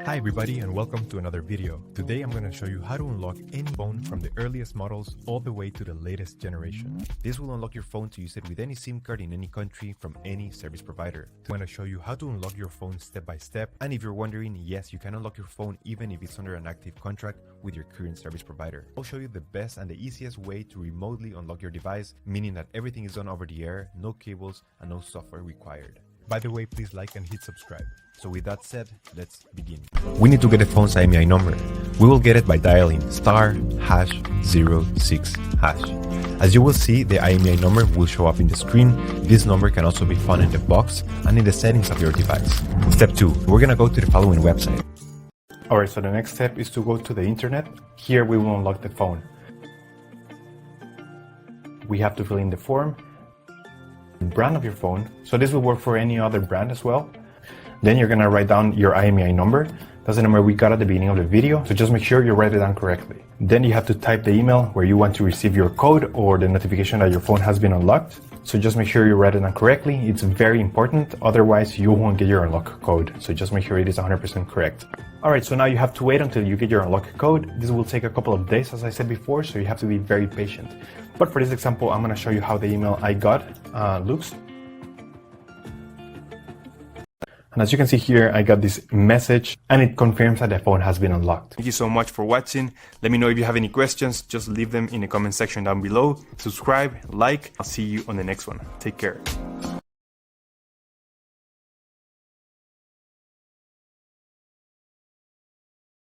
Hi everybody and welcome to another video. Today I'm going to show you how to unlock any phone from the earliest models all the way to the latest generation. This will unlock your phone to use it with any SIM card in any country from any service provider. I'm going to show you how to unlock your phone step by step, and if you're wondering, yes, you can unlock your phone even if it's under an active contract with your current service provider. I'll show you the best and the easiest way to remotely unlock your device, meaning that everything is done over the air, no cables and no software required. By the way, please like and hit subscribe. So with that said, let's begin. We need to get the phone's IMEI number. We will get it by dialing *#06#. As you will see, the IMEI number will show up in the screen. This number can also be found in the box and in the settings of your device. Step 2, we're gonna go to the following website. Alright, so the next step is to go to the internet. Here we will unlock the phone. We have to fill in the form, brand of your phone. So this will work for any other brand as well. Then you're gonna write down your IMEI number. That's the number we got at the beginning of the video, so just make sure you write it down correctly. Then you have to type the email where you want to receive your code or the notification that your phone has been unlocked. So just make sure you write it down correctly. It's very important, otherwise you won't get your unlock code. So just make sure it is 100% correct. Alright, so now you have to wait until you get your unlock code. This will take a couple of days, as I said before, so you have to be very patient. But for this example, I'm gonna show you how the email I got looks. And as you can see here, I got this message and it confirms that the phone has been unlocked. Thank you so much for watching. Let me know if you have any questions. Just leave them in the comment section down below. Subscribe, like. I'll see you on the next one. Take care.